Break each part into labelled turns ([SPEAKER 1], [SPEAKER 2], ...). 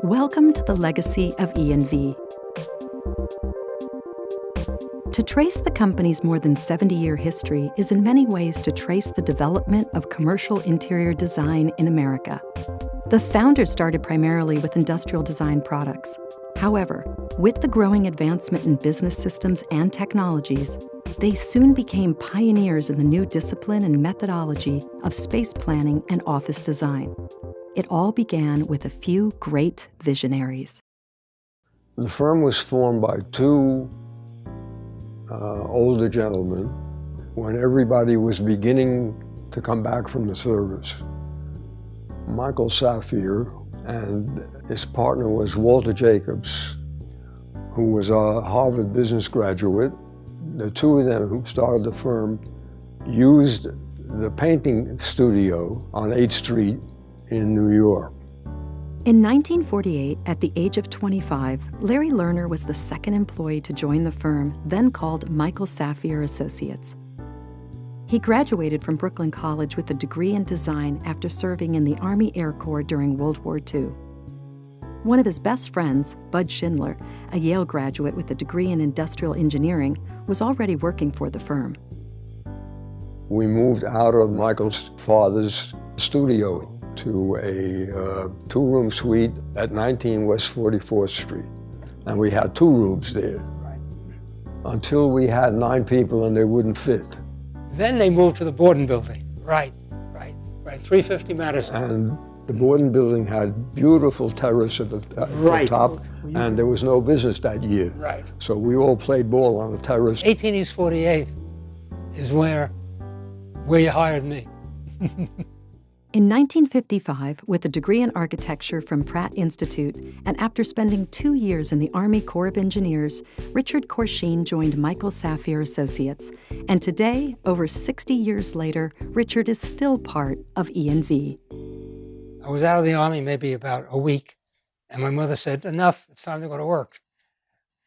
[SPEAKER 1] Welcome to the legacy of ENV. To trace the company's more than 70-year history is in many ways to trace the development of commercial interior design in America. The founders started primarily with industrial design products. However, with the growing advancement in business systems and technologies, they soon became pioneers in the new discipline and methodology of space planning and office design. It all began with a few great visionaries.
[SPEAKER 2] The firm was formed by two older gentlemen when everybody was beginning to come back from the service. Michael Safier and his partner was Walter Jacobs, who was a Harvard business graduate. The two of them who started the firm used the painting studio on 8th Street in New York.
[SPEAKER 1] In 1948, at the age of 25, Larry Lerner was the second employee to join the firm, then called Michael Safier Associates. He graduated from Brooklyn College with a degree in design after serving in the Army Air Corps during World War II. One of his best friends, Bud Schindler, a Yale graduate with a degree in industrial engineering, was already working for the firm.
[SPEAKER 2] We moved out of Michael's father's studio to a two-room suite at 19 West 44th Street. And we had 2 rooms there.
[SPEAKER 3] Right.
[SPEAKER 2] Until we had 9 people and they wouldn't fit.
[SPEAKER 3] Then they moved to the Borden building. Right. 350 Madison.
[SPEAKER 2] And the Borden building had beautiful terrace at the top, and there was no business that year.
[SPEAKER 3] Right.
[SPEAKER 2] So we all played ball on the terrace.
[SPEAKER 3] 18 East 48th is where you hired me.
[SPEAKER 1] In 1955, with a degree in architecture from Pratt Institute, and after spending 2 years in the Army Corps of Engineers, Richard Korchien joined Michael Safier Associates. And today, over 60 years later, Richard is still part of ENV.
[SPEAKER 3] I was out of the Army maybe about a week, and my mother said, enough, it's time to go to work.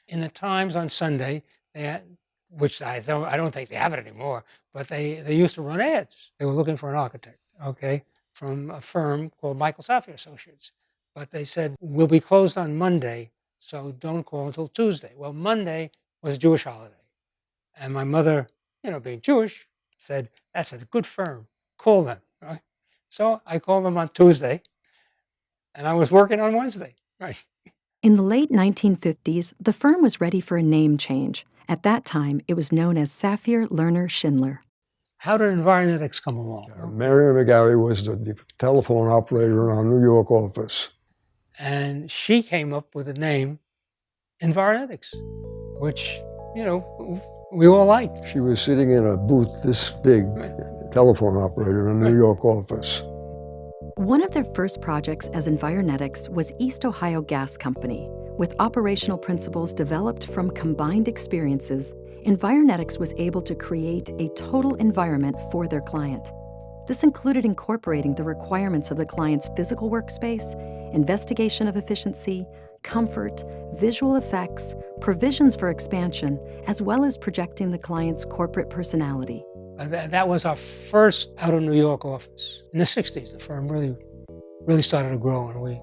[SPEAKER 3] In the Times on Sunday, they had, which I don't think they have it anymore, but they used to run ads. They were looking for an architect, okay, from a firm called Michael Safier Associates. But they said, we'll be closed on Monday, so don't call until Tuesday. Well, Monday was a Jewish holiday. And my mother, being Jewish, said, that's a good firm, call them, right? So I called them on Tuesday, and I was working on Wednesday, right?
[SPEAKER 1] In the late 1950s, the firm was ready for a name change. At that time, it was known as Safier Lerner Schindler.
[SPEAKER 3] How did Environetics come along?
[SPEAKER 2] Mary McGarry was the telephone operator in our New York office.
[SPEAKER 3] And she came up with the name Environetics, which, we all liked.
[SPEAKER 2] She was sitting in a booth this big, telephone operator in a New York office.
[SPEAKER 1] One of their first projects as Environetics was East Ohio Gas Company. With operational principles developed from combined experiences, Environetics was able to create a total environment for their client. This included incorporating the requirements of the client's physical workspace, investigation of efficiency, comfort, visual effects, provisions for expansion, as well as projecting the client's corporate personality.
[SPEAKER 3] That was our first out of New York office. In the 60s, the firm really started to grow, and we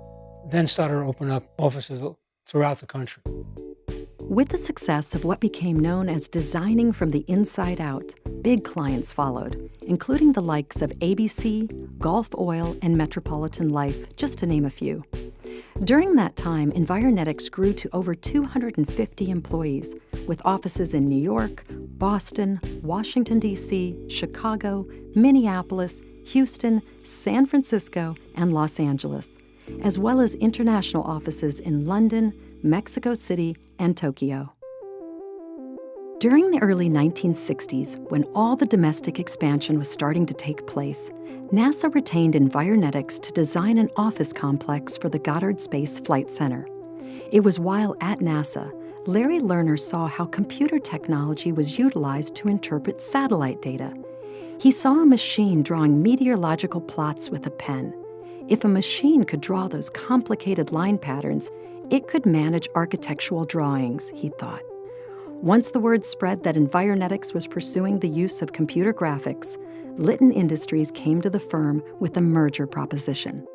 [SPEAKER 3] then started to open up offices throughout the country.
[SPEAKER 1] With the success of what became known as designing from the inside out, big clients followed, including the likes of ABC, Gulf Oil, and Metropolitan Life, just to name a few. During that time, Environetics grew to over 250 employees, with offices in New York, Boston, Washington, D.C., Chicago, Minneapolis, Houston, San Francisco, and Los Angeles, as well as international offices in London, Mexico City, and Tokyo. During the early 1960s, when all the domestic expansion was starting to take place, NASA retained Environetics to design an office complex for the Goddard Space Flight Center. It was while at NASA, Larry Lerner saw how computer technology was utilized to interpret satellite data. He saw a machine drawing meteorological plots with a pen. If a machine could draw those complicated line patterns, it could manage architectural drawings, he thought. Once the word spread that Environetics was pursuing the use of computer graphics, Litton Industries came to the firm with a merger proposition.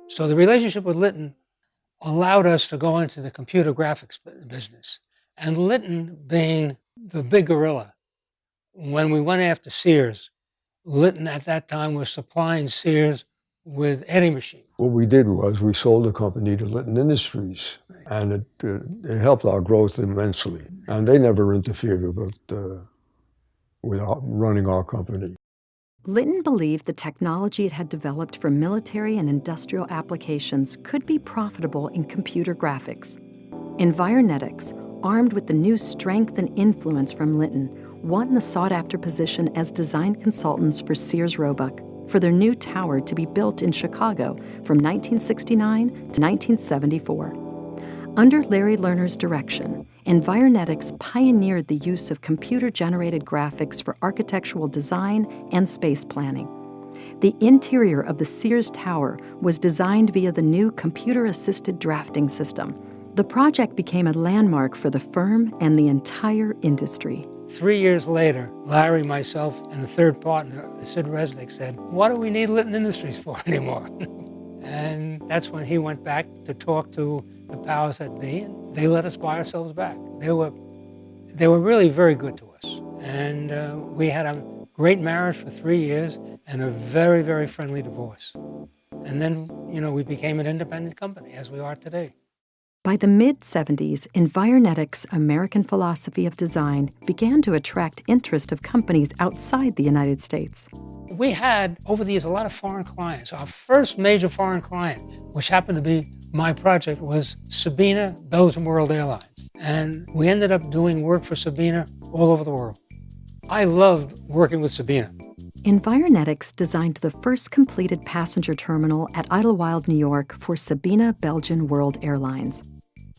[SPEAKER 3] So the relationship with Litton allowed us to go into the computer graphics business. And Litton being the big gorilla, when we went after Sears, Litton at that time was supplying Sears with eddy machines.
[SPEAKER 2] What we did was we sold the company to Litton Industries, and it helped our growth immensely. And they never interfered with running our company.
[SPEAKER 1] Litton believed the technology it had developed for military and industrial applications could be profitable in computer graphics. Environetics, armed with the new strength and influence from Litton, won the sought-after position as design consultants for Sears Roebuck for their new tower to be built in Chicago from 1969 to 1974. Under Larry Lerner's direction, Environetics pioneered the use of computer-generated graphics for architectural design and space planning. The interior of the Sears Tower was designed via the new computer-assisted drafting system. The project became a landmark for the firm and the entire industry.
[SPEAKER 3] 3 years later, Larry, myself, and the third partner, Sid Resnick, said, "What do we need Litton Industries for anymore?" And that's when he went back to talk to the powers that be, and they let us buy ourselves back. They were really very good to us. And we had a great marriage for 3 years and a very, very friendly divorce. And then, we became an independent company, as we are today.
[SPEAKER 1] By the mid-'70s, Environetics' American philosophy of design began to attract interest of companies outside the United States.
[SPEAKER 3] We had, over the years, a lot of foreign clients. Our first major foreign client, which happened to be my project, was Sabena Belgium World Airlines. And we ended up doing work for Sabena all over the world. I loved working with Sabena.
[SPEAKER 1] Environetics designed the first completed passenger terminal at Idlewild, New York for Sabena Belgian World Airlines.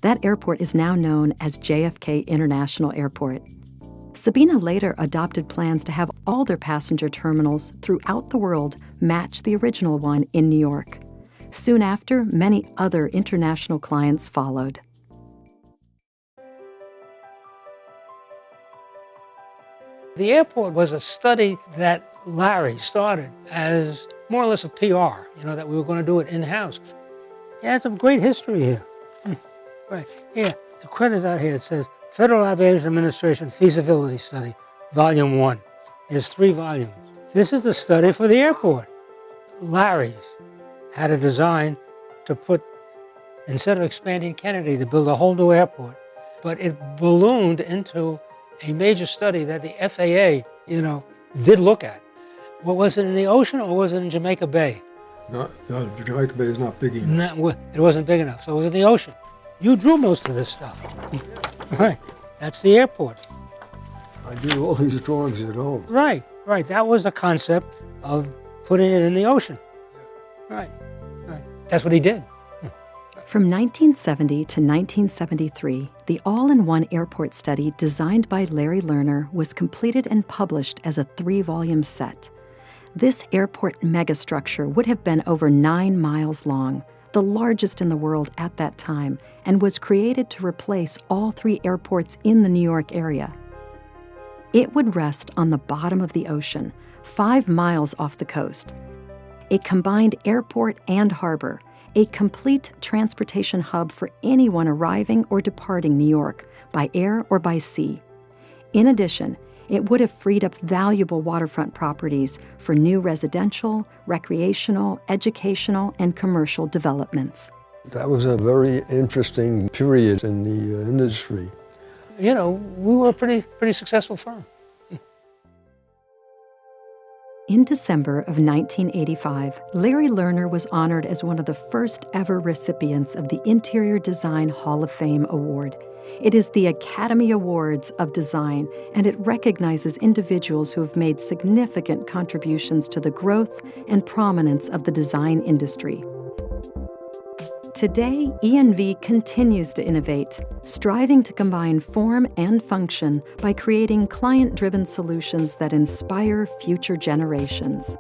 [SPEAKER 1] That airport is now known as JFK International Airport. Sabena later adopted plans to have all their passenger terminals throughout the world match the original one in New York. Soon after, many other international clients followed.
[SPEAKER 3] The airport was a study that Larry started as more or less a PR, that we were going to do it in-house. He had some great history here. Right, here, the credit out here, it says Federal Aviation Administration Feasibility Study, Volume 1. There's 3 volumes. This is the study for the airport. Larry's had a design to put, instead of expanding Kennedy, to build a whole new airport, but it ballooned into a major study that the FAA, did look at. What was it, in the ocean or was it in Jamaica Bay?
[SPEAKER 2] No, Jamaica Bay is not big enough.
[SPEAKER 3] It wasn't big enough, so it was in the ocean. You drew most of this stuff. Right, that's the airport.
[SPEAKER 2] I do all these drawings at home.
[SPEAKER 3] Right, that was the concept of putting it in the ocean. Right. That's what he did.
[SPEAKER 1] From 1970 to 1973, the all-in-one airport study designed by Larry Lerner was completed and published as a 3-volume set. This airport megastructure would have been over 9 miles long, the largest in the world at that time, and was created to replace all 3 airports in the New York area. It would rest on the bottom of the ocean, 5 miles off the coast. A combined airport and harbor, a complete transportation hub for anyone arriving or departing New York by air or by sea. In addition, it would have freed up valuable waterfront properties for new residential, recreational, educational, and commercial developments.
[SPEAKER 2] That was a very interesting period in the industry.
[SPEAKER 3] We were a pretty successful firm.
[SPEAKER 1] In December of 1985, Larry Lerner was honored as one of the first ever recipients of the Interior Design Hall of Fame Award. It is the Academy Awards of Design, and it recognizes individuals who have made significant contributions to the growth and prominence of the design industry. Today, ENV continues to innovate, striving to combine form and function by creating client-driven solutions that inspire future generations.